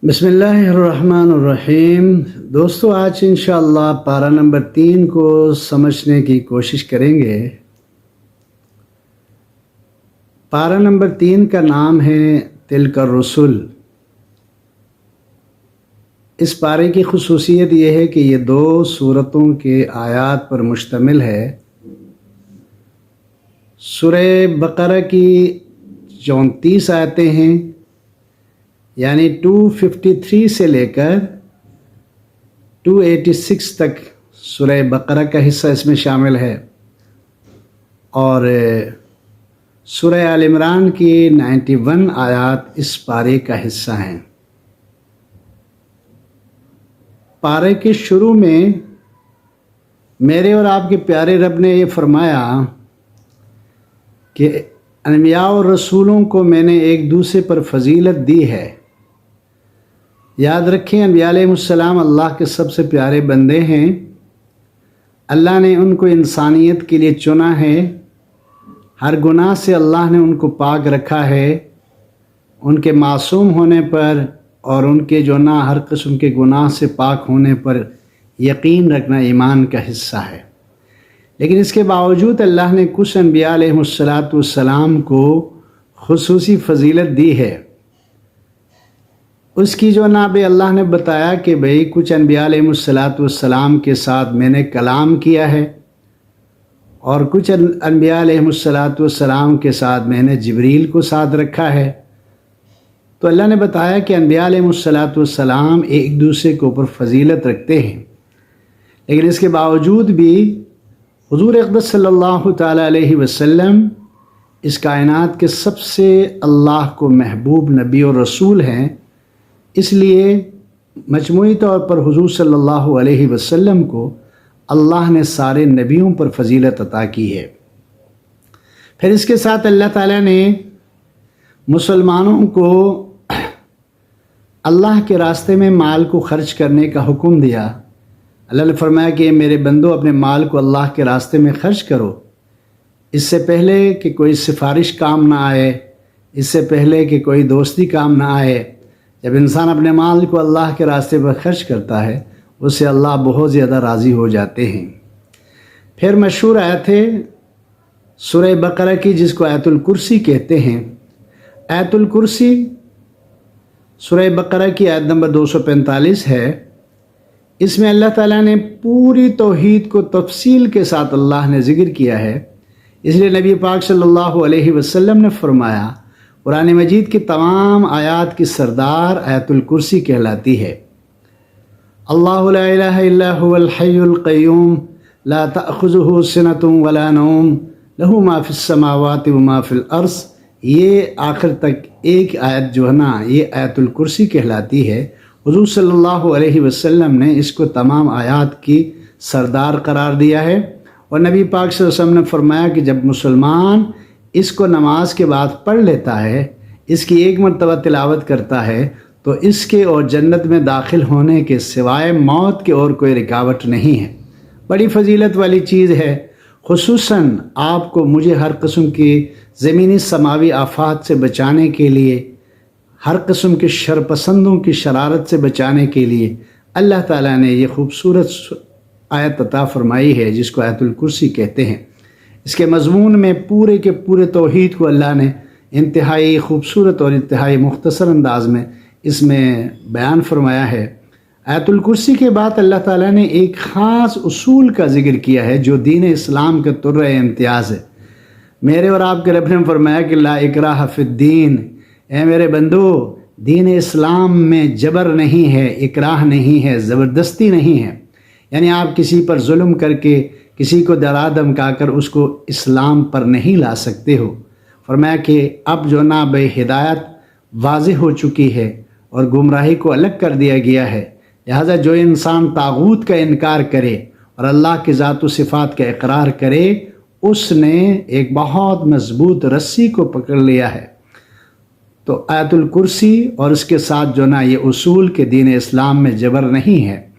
बिस्मिल्लाहिर्रहमानिर्रहीम। दोस्तों, आज इंशाअल्लाह पारा नंबर 3 को समझने की कोशिश करेंगे। पारा नंबर 3 का नाम है तिलकर रसूल। इस पारे की खुसूसियत यह है कि ये 2 सूरतों के आयात पर मुश्तमिल है। सूरह बकरा की 34 आयतें हैं, यानी 253 से लेकर 286 तक सूरह बकरा का हिस्सा इसमें शामिल है, और सूरह आल इमरान की 91 आयात इस पारे का हिस्सा हैं। पारे के शुरू में मेरे और आपके प्यारे रब ने ये फरमाया कि अनबिया और रसूलों को मैंने एक दूसरे पर फजीलत दी है। याद रखें, अनबिया अलैहिस्सलाम अल्लाह के सबसे प्यारे बंदे हैं। अल्लाह ने उनको इंसानियत के लिए चुना है। हर गुनाह से अल्लाह ने उनको पाक रखा है। उनके मासूम होने पर और उनके जो ना हर किस्म के गुनाह से पाक होने पर यकीन रखना ईमान का हिस्सा है। लेकिन इसके बावजूद अल्लाह ने कुछ अनबिया अलैहिस्सलाम को खुसूसी फजीलत दी है। उसकी जो ना भी अल्लाह ने बताया कि भाई कुछ अनबिया अलैहिस्सलाम के साथ मैंने कलाम किया है, और कुछ अनबिया अलैहिस्सलाम के साथ मैंने जिब्रील को साथ रखा है। तो अल्लाह ने बताया कि अनबिया अलैहिस्सलाम एक दूसरे के ऊपर फजीलत रखते हैं। लेकिन इसके बावजूद भी हुज़ूर अक़दस सल्लल्लाहु ताला अलैहि वसल्लम इस कायनात के सबसे अल्लाह को महबूब नबी और रसूल हैं। इसलिए मजमूई तौर पर हुज़ूर सल्लल्लाहु अलैहि वसल्लम को अल्लाह ने सारे नबियों पर फजीलत अता की है। फिर इसके साथ अल्लाह ताला ने मुसलमानों को अल्लाह के रास्ते में माल को खर्च करने का हुक्म दिया। अल्लाह ने फरमाया कि मेरे बंदो, अपने माल को अल्लाह के रास्ते में खर्च करो। इससे पहले कि कोई सिफारिश काम ना आए, इससे पहले कि कोई दोस्ती काम ना आए, जब इंसान अपने माल को अल्लाह के रास्ते पर खर्च करता है, उससे अल्लाह बहुत ज़्यादा राज़ी हो जाते हैं। फिर मशहूर आयत है सूरह बकरा की, जिसको आयतुल कुर्सी कहते हैं। आयतुल कुर्सी सूरह बकरा की आयत नंबर 245 है। इसमें अल्लाह ताला ने पूरी तौहीद को तफसील के साथ अल्लाह ने ज़िक्र किया है। इसलिए नबी पाक सल्लल्लाहु अलैहि वसल्लम ने फरमाया, कुरान मजीद की तमाम आयात की सरदार आयतुल कुर्सी कहलाती है। अल्लाहु ला इलाहा इल्ला हुवल हय्युल क़य्यूम ला तअख़ुज़ुहु सिनतुन वला नौम लहू मा फ़िस समावाति व मा फ़िल अर्ज़। ये आखिर तक एक आयत जो है ना, ये आयतुल कुर्सी कहलाती है। हुज़ूर सल्लल्लाहु अलैहि वसल्लम ने इसको तमाम आयात की सरदार करार दिया है। और नबी पाक सल्लल्लाहु अलैहि वसल्लम ने फरमाया कि जब मुसलमान इसको नमाज के बाद पढ़ लेता है, इसकी एक मरतबा तिलावत करता है, तो इसके और जन्नत में दाखिल होने के सिवाय मौत के और कोई रुकावट नहीं है। बड़ी फजीलत वाली चीज़ है। खुसूसन आपको मुझे हर किस्म की ज़मीनी समावी आफात से बचाने के लिए, हर किस्म के शरपसंदों की शरारत से बचाने के लिए अल्लाह ताला ने ये खूबसूरत आयत अता फरमाई है, जिसको आयतुल कुर्सी कहते हैं। इसके मज़मून में पूरे के पूरे तौहीद को अल्लाह ने इंतहाई खूबसूरत और इंतहाई मुख्तसर अंदाज में इसमें बयान फरमाया है। आयतुल कुर्सी के बाद अल्लाह ताला ने एक ख़ास उसूल का ज़िक्र किया है, जो दीन इस्लाम का तुर्रे इम्तियाज़ है। मेरे और आपके रब ने फरमाया कि ला इकराह फिद्दीन, ए मेरे बंदो, दीन इस्लाम में जबर नहीं है, इकराह नहीं है, ज़बरदस्ती नहीं है। यानी आप किसी पर जुल्म करके, किसी को डरा धमकाकर उसको इस्लाम पर नहीं ला सकते हो। फरमाया कि अब जो ना बे हिदायत वाज़ेह हो चुकी है और गुमराही को अलग कर दिया गया है। लिहाजा जो इंसान तागूत का इनकार करे और अल्लाह की ज़ात व सिफ़ात का इकरार करे, उसने एक बहुत मजबूत रस्सी को पकड़ लिया है। तो आयतुल कुर्सी और उसके साथ जो ना ये उसूल के दीन इस्लाम में जबर नहीं है।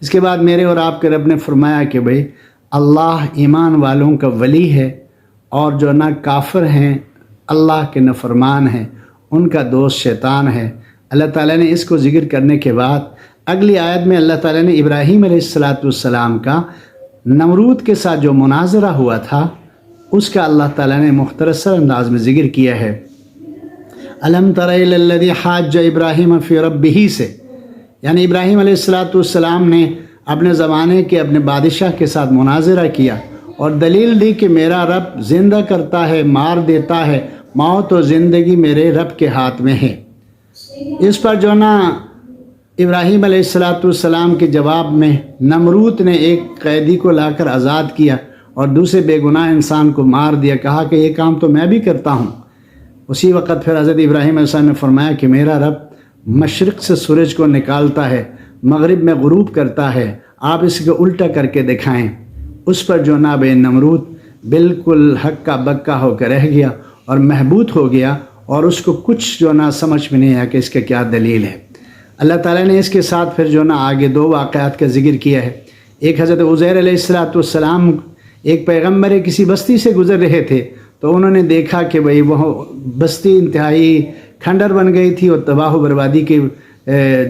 इसके बाद मेरे और आपके रब ने फरमाया कि भाई अल्लाह ईमान वालों का वली है, और जो ना काफिर हैं, अल्लाह के नफरमान हैं, उनका दोस्त शैतान है। اللہ تعالیٰ نے اس کو ذکر کرنے کے بعد اگلی آیت میں اللہ تعالیٰ نے ابراہیم علیہ السلام کا نمرود کے ساتھ جو مناظرہ ہوا تھا اس کا اللہ تعالیٰ نے مختصر انداز میں ذکر کیا ہے۔ الم تر الی الذی حاج ابراہیم فی ربہ سے، یعنی ابراہیم علیہ السلام نے اپنے زمانے کے اپنے بادشاہ کے ساتھ مناظرہ کیا اور دلیل دی کہ میرا رب زندہ کرتا ہے، مار دیتا ہے، موت و زندگی میرے رب کے ہاتھ میں ہے۔ اس پر جو نا ابراہیم علیہ السلام کے جواب میں نمرود نے ایک قیدی کو لا کر آزاد کیا اور دوسرے بے گناہ انسان کو مار دیا، کہا کہ یہ کام تو میں بھی کرتا ہوں۔ اسی وقت پھر حضرت ابراہیم علیہ السلام نے فرمایا کہ میرا رب مشرق سے سورج کو نکالتا ہے، مغرب میں غروب کرتا ہے، آپ اس کو الٹا کر کے دکھائیں۔ اس پر جو نا بے نمرود بالکل ہکا بکا ہو کر رہ گیا اور محبوط ہو گیا، اور اس کو کچھ جو نا سمجھ میں نہیں آیا کہ اس کا کیا دلیل ہے۔ اللہ تعالیٰ نے اس کے ساتھ پھر جو نا آگے دو واقعات کا ذکر کیا ہے۔ ایک حضرت عزیر علیہ السلام ایک پیغمبر کسی بستی سے گزر رہے تھے تو انہوں نے دیکھا کہ بھئی وہ بستی انتہائی کھنڈر بن گئی تھی اور تباہ و بربادی کی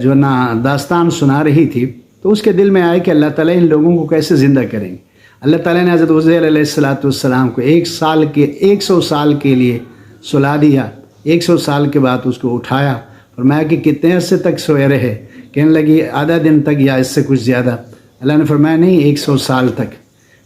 جو نا داستان سنا رہی تھی، تو اس کے دل میں آئے کہ اللہ تعالیٰ ان لوگوں کو کیسے زندہ کریں گے۔ اللہ تعالیٰ نے حضرت عزیر علیہ السلام کو 100 سال کے لیے سلا دیا۔ 100 سال کے بعد اس کو اٹھایا، فرمایا کہ کتنے عرصے تک سوئے رہے؟ کہنے لگی آدھا دن تک یا اس سے کچھ زیادہ۔ اللہ نے فرمایا نہیں، 100 سال تک۔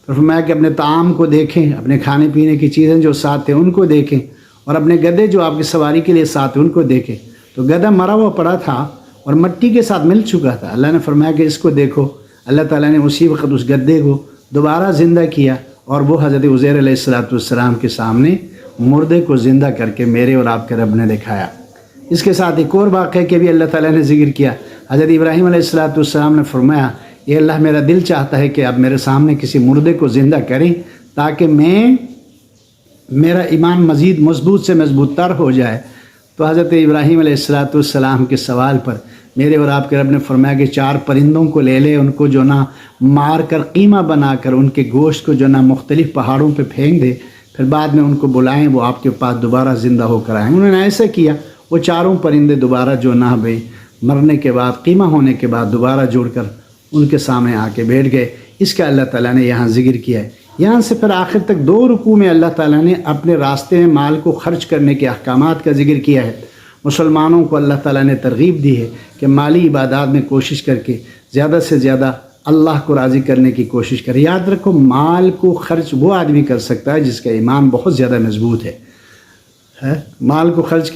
پھر فرمایا کہ اپنے طعام کو دیکھیں، اپنے کھانے پینے کی چیزیں جو ساتھ تھے ان کو دیکھیں، اور اپنے گدھے جو آپ کی سواری کے لیے ساتھ ان کو دیکھیں۔ تو گدھا مرا ہوا پڑا تھا اور مٹی کے ساتھ مل چکا تھا۔ اللہ نے فرمایا کہ اس کو دیکھو۔ اللہ تعالیٰ نے اسی وقت اس گدھے کو دوبارہ زندہ کیا اور وہ حضرت عزیر علیہ السلام کے سامنے مردے کو زندہ کر کے میرے اور آپ کے رب نے دکھایا۔ اس کے ساتھ ایک اور واقعے کے بھی اللہ تعالیٰ نے ذکر کیا۔ حضرت ابراہیم علیہ السلام نے فرمایا یہ اللہ میرا دل چاہتا ہے کہ آپ میرے سامنے کسی مردے کو زندہ کریں تاکہ میرا ایمان مزید مضبوط سے مضبوط تر ہو جائے۔ تو حضرت ابراہیم علیہ السلام کے سوال پر میرے اور آپ کے رب نے فرمایا کہ 4 پرندوں کو لے لے، ان کو جو نا مار کر قیمہ بنا کر ان کے گوشت کو جو نا مختلف پہاڑوں پہ پھینک دے، پھر بعد میں ان کو بلائیں، وہ آپ کے پاس دوبارہ زندہ ہو کر آئیں۔ انہوں نے ایسا کیا، وہ 4 پرندے دوبارہ جو نا بھئی مرنے کے بعد، قیمہ ہونے کے بعد دوبارہ جوڑ کر ان کے سامنے آ کے بیٹھ گئے۔ اس کا اللہ تعالیٰ نے یہاں ذکر کیا ہے۔ یہاں سے پھر آخر تک 2 رکوع میں اللہ تعالیٰ نے اپنے راستے میں مال کو خرچ کرنے کے احکامات کا ذکر کیا ہے۔ مسلمانوں کو اللہ تعالیٰ نے ترغیب دی ہے کہ مالی عبادات میں کوشش کر کے زیادہ سے زیادہ اللہ کو راضی کرنے کی کوشش کرے۔ یاد رکھو مال کو خرچ وہ آدمی کر سکتا ہے جس کا ایمان بہت زیادہ مضبوط ہے۔ مال کو خرچ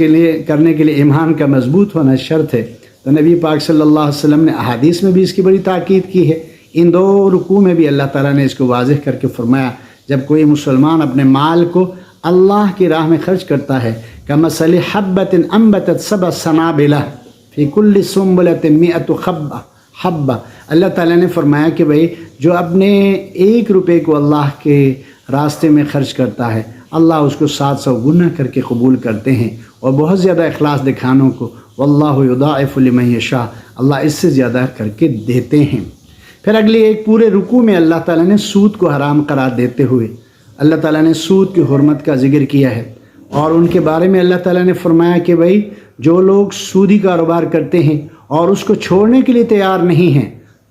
کرنے کے لیے ایمان کا مضبوط ہونا شرط ہے۔ تو نبی پاک صلی اللہ علیہ وسلم نے احادیث میں بھی اس کی بڑی تاکید کی ہے۔ ان 2 رکوع میں بھی اللہ تعالیٰ نے اس کو واضح کر کے فرمایا جب کوئی مسلمان اپنے مال کو اللہ کی راہ میں خرچ کرتا ہے کمثل حبۃ انبتت 7 سنابل فی کل سنبلۃ 100 حبہ، اللہ تعالیٰ نے فرمایا کہ بھئی جو اپنے 1 روپے کو اللہ کے راستے میں خرچ کرتا ہے، اللہ اس کو 700 گنا کر کے قبول کرتے ہیں، اور بہت زیادہ اخلاص دکھانوں کو واللہ یضاعف لمن یشاء، اللہ اس سے زیادہ کر کے دیتے ہیں۔ پھر اگلی ایک پورے رکوع میں اللہ تعالیٰ نے سود کو حرام قرار دیتے ہوئے اللہ تعالیٰ نے سود کی حرمت کا ذکر کیا ہے، اور ان کے بارے میں اللہ تعالیٰ نے فرمایا کہ بھئی جو لوگ سودی کاروبار کرتے ہیں اور اس کو چھوڑنے کے لیے تیار نہیں ہیں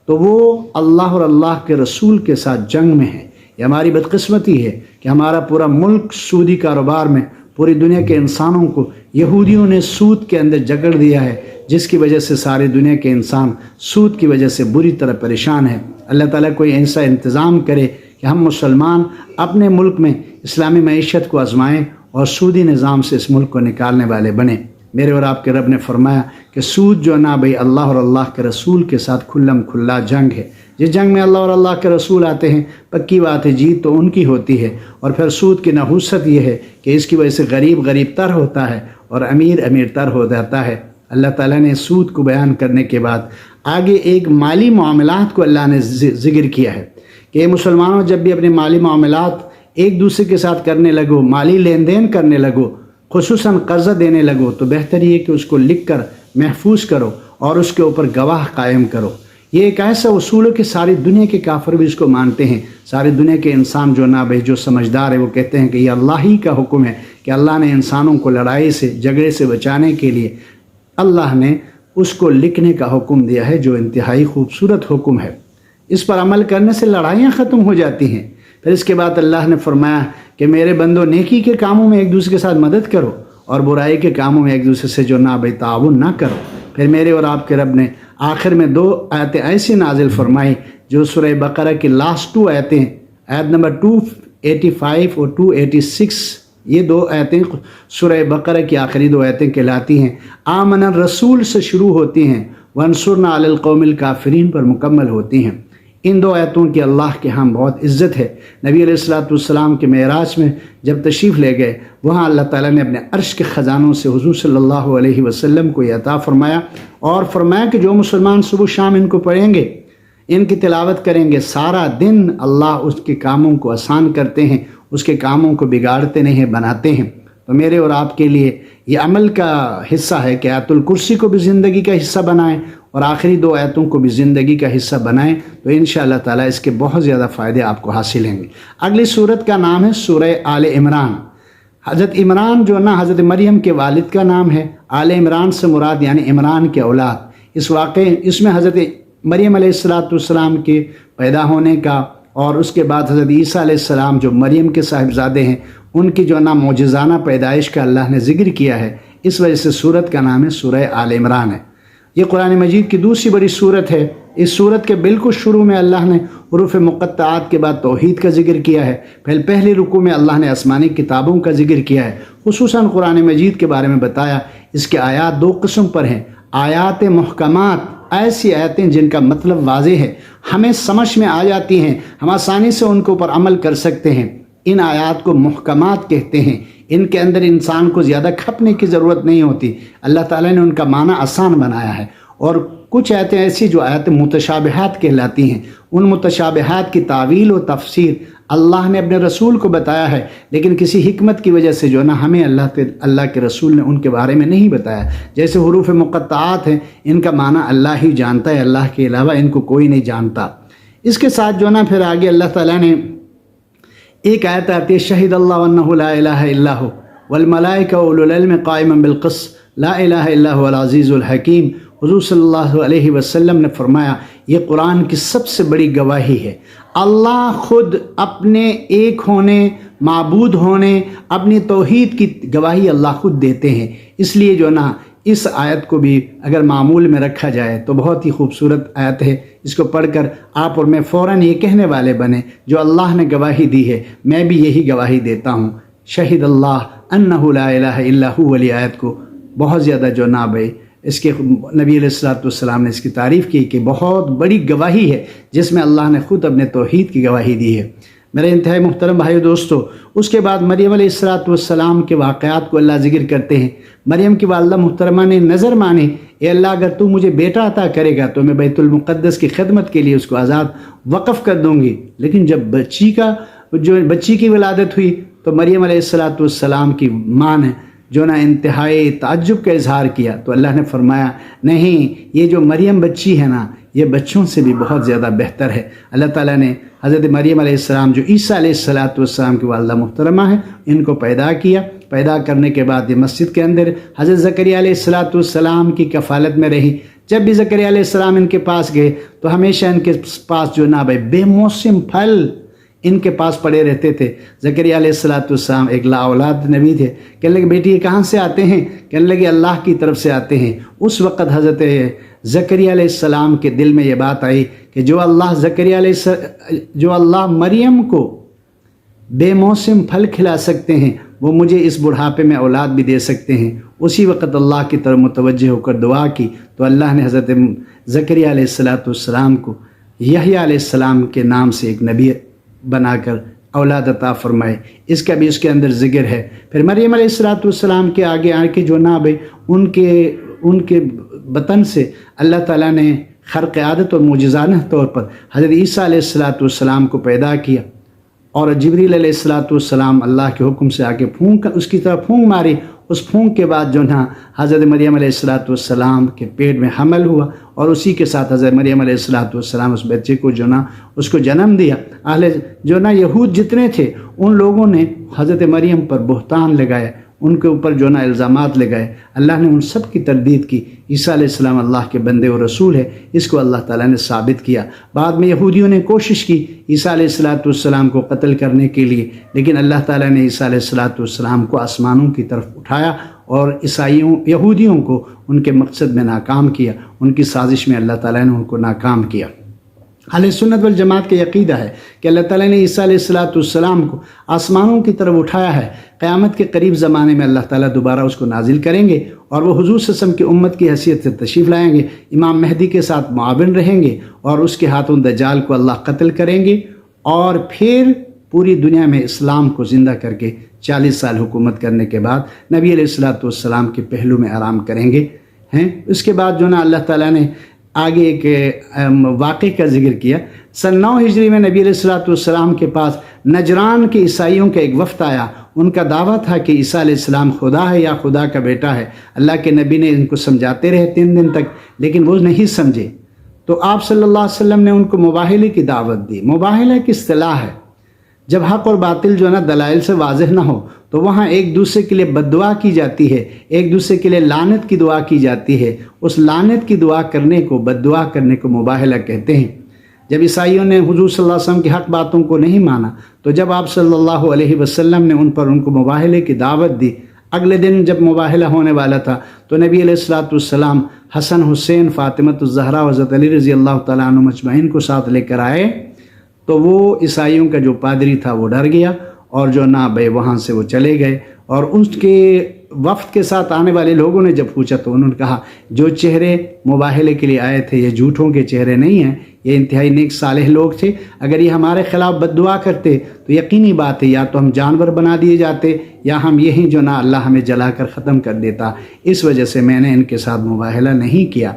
تو وہ اللہ اور اللہ کے رسول کے ساتھ جنگ میں ہیں۔ یہ ہماری بدقسمتی ہے کہ ہمارا پورا ملک سودی کاروبار میں، پوری دنیا کے انسانوں کو یہودیوں نے سود کے اندر جکڑ دیا ہے، جس کی وجہ سے ساری دنیا کے انسان سود کی وجہ سے بری طرح پریشان ہیں۔ اللہ تعالیٰ کوئی ایسا انتظام کرے کہ ہم مسلمان اپنے ملک میں اسلامی معیشت کو آزمائیں اور سودی نظام سے اس ملک کو نکالنے والے بنیں۔ میرے اور آپ کے رب نے فرمایا کہ سود جو نا بھئی اللہ اور اللہ کے رسول کے ساتھ کھلم کھلا جنگ ہے۔ جس جنگ میں اللہ اور اللہ کے رسول آتے ہیں، پکی بات ہے جیت تو ان کی ہوتی ہے۔ اور پھر سود کی نحوست یہ ہے کہ اس کی وجہ سے غریب غریب تر ہوتا ہے اور امیر امیر تر ہو جاتا ہے۔ اللہ تعالیٰ نے سود کو بیان کرنے کے بعد آگے ایک مالی معاملات کو اللہ نے ذکر کیا ہے کہ مسلمانوں جب بھی اپنے مالی معاملات ایک دوسرے کے ساتھ کرنے لگو، مالی لین دین کرنے لگو، خصوصاً قرضہ دینے لگو، تو بہتر یہ کہ اس کو لکھ کر محفوظ کرو اور اس کے اوپر گواہ قائم کرو۔ یہ ایک ایسا اصول ہے کہ ساری دنیا کے کافر بھی اس کو مانتے ہیں۔ ساری دنیا کے انسان جو نا بھائی جو سمجھدار ہے وہ کہتے ہیں کہ یہ اللہ ہی کا حکم ہے کہ اللہ نے انسانوں کو لڑائی سے، جھگڑے سے بچانے کے لیے अल्लाह ने उसको लिखने का हुक्म दिया है, जो इंतहाई खूबसूरत हुक्म है। इस पर अमल करने से लड़ाइयाँ ख़त्म हो जाती हैं। फिर इसके बाद अल्लाह ने फरमाया कि मेरे बंदो, नेकी के कामों में एक दूसरे के साथ मदद करो और बुराई के कामों में एक दूसरे से जो ना ताउन ना करो। फिर मेरे और आपके रब ने आखिर में 2 आयतें ऐसी नाजिल फरमाई जो सूरह बकरा की लास्ट 2 आयतें, आयत नंबर 285 और 286, ये 2 आयतें सूरह बकरा की आखिरी 2 आयतें कहलाती हैं। आमन रसूल से शुरू होती हैं, वंसुरना अलल कौमिल काफिरीन पर मुकम्मल होती हैं। इन 2 आयतों की अल्लाह के यहाँ बहुत इज़्ज़त है। नबी अलैहिस्सलातु वस्सलाम के मेराज में जब तशरीफ़ ले गए, वहाँ अल्लाह ताला ने अपने अर्श के ख़जानों से हुज़ूर सल्लल्लाहु अलैहि वसल्लम को यह अता फरमाया और फरमाया कि जो मुसलमान सुबह शाम इनको पढ़ेंगे, इनकी तिलावत करेंगे, सारा दिन अल्लाह उसके कामों को आसान करते हैं, उसके कामों को बिगाड़ते नहीं, बनाते हैं। तो मेरे और आपके लिए ये अमल का हिस्सा है कि आयतुल कुर्सी को भी ज़िंदगी का हिस्सा बनाएं और आखिरी 2 आयतों को भी ज़िंदगी का हिस्सा बनाएं, तो इंशाअल्लाह ताला इसके बहुत ज़्यादा फ़ायदे आपको हासिल होंगे। अगली सूरत का नाम है सूरह आले इमरान। हज़रत इमरान जो ना हज़रत मरियम के वालिद का नाम है। आले इमरान से मुराद यानी इमरान के औलाद। इस वाक़े इसमें हज़रत मरियम अलैहिस्सलाम के पैदा होने का और उसके बाद हज़रत ईसा अलैहिस्सलाम जो मरियम के साहिबजादे हैं, उनकी जो ना मौजज़ाना पैदाइश का अल्लाह ने ज़िक्र किया है। इस वजह से सूरत का नाम है सूरह आले इमरान है। ये कुरान मजीद की दूसरी बड़ी सूरत है। इस सूरत के बिल्कुल शुरू में अल्लाह ने हुरूफ मुक़त्तआत के बाद तौहीद का जिक्र किया है। फिर पहले रुकू में अल्लाह ने आसमानी किताबों का जिक्र किया है। खुसूसन कुरान मजीद के बारे में बताया। इसके आयात 2 किस्म पर हैं। आयात मुहकमात, ऐसी आयतें जिनका मतलब वाज़ेह है, हमें समझ में आ जाती हैं, हम आसानी से उनके ऊपर अमल कर सकते हैं। इन आयात को मुहकमात कहते हैं। इनके अंदर इंसान को ज़्यादा खपने की ज़रूरत नहीं होती। अल्लाह ताला ने उनका माना आसान बनाया है। और कुछ आयतें ऐसी जो आयतें मुतशाबिहात कहलाती हैं, उन मुतशाबिहात की तावील और तफसीर अल्लाह ने अपने रसूल को बताया है, लेकिन किसी हिकमत की वजह से जो ना हमें अल्लाह के रसूल ने उनके बारे में नहीं बताया। जैसे हुरूफ मुक़त्तआत हैं, इनका माना अल्लाह ही जानता है, अल्लाह के अलावा इनको कोई नहीं जानता। इसके साथ जो ना फिर आगे अल्लाह ताला ने एक आयत आती है, शहीद अल्लाह अन्नहु ला इलाहा इल्ला हु वल मलाइका व उलुल इल्म क़ाइमन बिल क़िस्त ला इलाहा इल्ला हुवल अज़ीज़ुल हकीम। हुज़ूर सल्लल्लाहु अलैहि वसल्लम ने फरमाया, ये कुरान की सबसे बड़ी गवाही है। अल्लाह खुद अपने एक होने, माबूद होने, अपनी तौहीद की गवाही अल्लाह खुद देते हैं। इसलिए जो ना इस आयत को भी अगर मामूल में रखा जाए तो बहुत ही खूबसूरत आयत है। इसको पढ़कर आप और मैं फ़ौरन ये कहने वाले बने, जो अल्लाह ने गवाही दी है मैं भी यही गवाही देता हूँ, शहीद अल्लाह अन्नहु ला इलाहा इल्ला हु। वाली आयत को बहुत ज़्यादा जो ना भाई इसके नबी अलैहिस्सलातु वस्सलाम ने इसकी तारीफ़ की कि बहुत बड़ी गवाही है जिसमें अल्लाह ने ख़ुद अपने तौहीद की गवाही दी है। मेरे इंतहाई मुहतरम भाई दोस्तों, उसके बाद मरियम अलैहिस्सलातु वस्सलाम के वाक़यात को अल्लाह ज़िक्र करते हैं। मरियम की वालिदा मुहतरमा ने नज़र मानी, ए अल्लाह अगर तू मुझे बेटा अता करेगा तो मैं बैतुल मुक़द्दस की खिदमत के लिए उसको आज़ाद वक़फ़ कर दूँगी। लेकिन जब बच्ची की विलादत हुई तो मरियम अलैहिस्सलातु वस्सलाम की माँ ने जो ना इंतहाई ताज्जुब का इजहार किया, तो अल्लाह ने फरमाया नहीं, ये जो मरियम बच्ची है ना, ये बच्चों से भी बहुत ज़्यादा बेहतर है। अल्लाह ताला ने हज़रत मरियम अलैहिस्सलाम जो ईसा अलैहिस्सलातु वस्सलाम की वालिदा मुहतरमा है, इनको पैदा किया। पैदा करने के बाद ये मस्जिद के अंदर हज़रत ज़करिया अलैहिस्सलातु वस्सलाम की कफ़ालत में रही। जब भी ज़करिया अलैहिस्सलाम इनके पास गए तो हमेशा इनके पास जो ना भाई बेमौसम फल इनके पास पड़े रहते थे। ज़करिया अलैहिस्सलातु वस्सलाम एक लाऔलाद नबी थे। कहने लगे बेटी ये कहाँ से आते हैं? कहने लगे अल्लाह की तरफ से आते हैं। उस वक़्त हज़रत ज़करिया अलैहिस्सलाम के दिल में ये बात आई कि जो अल्लाह मरियम को बेमौसम फल खिला सकते हैं, वो मुझे इस बुढ़ापे में औलाद भी दे सकते हैं। उसी वक़्त अल्लाह की तरफ मुतवज्जे होकर दुआ की तो अल्लाह ने हज़रत ज़करिया अलैहिस्सलातु वस्सलाम को यहया अलैहिस्सलाम के नाम से एक नबी बनाकर औलाद अता फरमाए। इसका भी उसके अंदर ज़िक्र है। फिर मरियम अलैहिस्सलातु वस्सलाम के आगे आके जो ना भाई उनके बतन से अल्लाह ताला ने खर्क़ आदत और मुजिज़ाना तौर पर हज़रत ईसा अलैहिस्सलातु वस्सलाम को पैदा किया। और जिब्रील अलैहिस्सलातु वस्सलाम अल्लाह के हुक्म से आके उसकी तरफ फूंक मारी। उस फूंक के बाद जो ना हज़रत मरियम अलैहिस्सलातु वस्सलाम के पेट में हमल हुआ और उसी के साथ हज़रत मरियम अलैहिस्सलातु वस्सलाम उस बच्चे को जो ना उसको जन्म दिया। अहले जो ना यहूद जितने थे उन लोगों ने हज़रत मरियम पर बुहतान लगाया, ان کے اوپر جو نا الزامات لگائے، اللہ نے ان سب کی تردید کی۔ عیسیٰ علیہ السلام اللہ کے بندے و رسول ہے، اس کو اللہ تعالیٰ نے ثابت کیا۔ بعد میں یہودیوں نے کوشش کی عیسیٰ علیہ السلام کو قتل کرنے کے لیے، لیکن اللہ تعالیٰ نے عیسیٰ علیہ السلام کو آسمانوں کی طرف اٹھایا اور یہودیوں کو ان کے مقصد میں ناکام کیا، ان کی سازش میں اللہ تعالیٰ نے ان کو ناکام کیا۔ اہل سنت والجماعت کا عقیدہ ہے کہ اللہ تعالیٰ نے عیسیٰ علیہ السلام کو آسمانوں کی طرف اٹھایا ہے۔ قیامت کے قریب زمانے میں اللہ تعالیٰ دوبارہ اس کو نازل کریں گے اور وہ حضور صلی اللہ علیہ وسلم کی امت کی حیثیت سے تشریف لائیں گے، امام مہدی کے ساتھ معاون رہیں گے اور اس کے ہاتھوں دجال کو اللہ قتل کریں گے، اور پھر پوری دنیا میں اسلام کو زندہ کر کے 40 سال حکومت کرنے کے بعد نبی علیہ السلام کے پہلو میں آرام کریں گے۔ اس کے بعد جو نا اللہ تعالیٰ نے آگے ایک واقعے کا ذکر کیا۔ سن 9 ہجری میں نبی علیہ السلام کے پاس نجران کے عیسائیوں کا ایک وفد آیا۔ ان کا دعویٰ تھا کہ عیسیٰ علیہ السلام خدا ہے یا خدا کا بیٹا ہے۔ اللہ کے نبی نے ان کو سمجھاتے رہے 3 دن تک، لیکن وہ نہیں سمجھے۔ تو آپ صلی اللہ علیہ وسلم نے ان کو مباہلے کی دعوت دی۔ مباہلہ کی اصطلاح ہے جب حق اور باطل جو ہے نا دلائل سے واضح نہ ہو تو وہاں ایک دوسرے کے لیے بد دعا کی جاتی ہے، ایک دوسرے کے لیے لعنت کی دعا کی جاتی ہے۔ اس لعنت کی دعا کرنے کو، بد دعا کرنے کو مباہلہ کہتے ہیں۔ جب عیسائیوں نے حضور صلی اللہ علیہ وسلم کی حق باتوں کو نہیں مانا تو جب آپ صلی اللہ علیہ وسلم نے ان کو مباہلے کی دعوت دی، اگلے دن جب مباہلہ ہونے والا تھا تو نبی علیہ السلام حسن، حسین، فاطمہ الزہرا و حضرت علی رضی اللہ تعالیٰ عنہ مجمعین کو ساتھ لے کر آئے، تو وہ عیسائیوں کا جو پادری تھا وہ ڈر گیا اور جو نا بھائی وہاں سے وہ چلے گئے۔ اور اس کے وفد کے ساتھ آنے والے لوگوں نے جب پوچھا تو انہوں نے کہا جو چہرے مباہلے کے لیے آئے تھے یہ جھوٹوں کے چہرے نہیں ہیں، یہ انتہائی نیک صالح لوگ تھے۔ اگر یہ ہمارے خلاف بد دعا کرتے تو یقینی بات ہے یا تو ہم جانور بنا دیے جاتے یا ہم یہی جو نا اللہ ہمیں جلا کر ختم کر دیتا۔ اس وجہ سے میں نے ان کے ساتھ مباہلہ نہیں کیا۔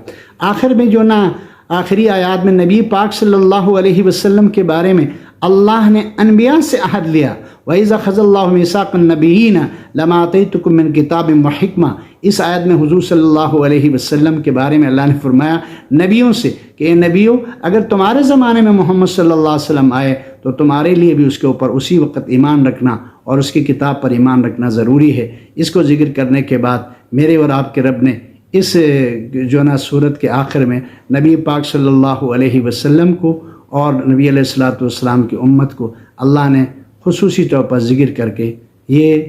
آخر میں جو نا آخری آیات میں نبی پاک صلی اللہ علیہ وسلم کے بارے میں اللہ نے انبیاء سے عہد لیا، وَإِذَا خَذَ اللَّهُ مِيثَاقَ النَّبِيِّينَ لَمَا آتَيْتُكُم مِّن كِتَابٍ وَحِكْمَةٍ۔ اس آیت میں حضور صلی اللہ علیہ وسلم کے بارے میں اللہ نے فرمایا نبیوں سے کہ اے نبیوں، اگر تمہارے زمانے میں محمد صلی اللہ علیہ وسلم آئے تو تمہارے لیے بھی اس کے اوپر اسی وقت ایمان رکھنا اور اس کی کتاب پر ایمان رکھنا ضروری ہے۔ اس کو ذکر کرنے کے بعد میرے اور آپ کے رب نے اس جو نا صورت کے آخر میں نبی پاک صلی اللہ علیہ وسلم کو اور نبی علیہ السلام کی امت کو اللہ نے خصوصی طور پر ذکر کر کے یہ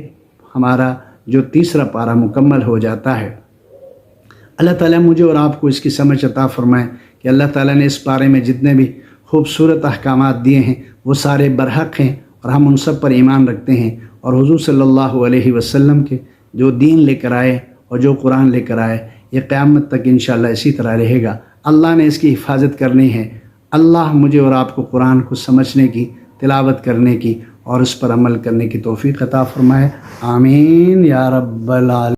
ہمارا جو تیسرا پارہ مکمل ہو جاتا ہے۔ اللہ تعالیٰ مجھے اور آپ کو اس کی سمجھ عطا فرمائے کہ اللہ تعالیٰ نے اس پارے میں جتنے بھی خوبصورت احکامات دیے ہیں وہ سارے برحق ہیں اور ہم ان سب پر ایمان رکھتے ہیں، اور حضور صلی اللہ علیہ وسلم کے جو دین لے کر آئے اور جو قرآن لے کر آئے یہ قیامت تک انشاءاللہ اسی طرح رہے گا۔ اللہ نے اس کی حفاظت کرنی ہے۔ اللہ مجھے اور آپ کو قرآن کو سمجھنے کی، تلاوت کرنے کی اور اس پر عمل کرنے کی توفیق عطا فرمائے۔ آمین یا رب العالمین۔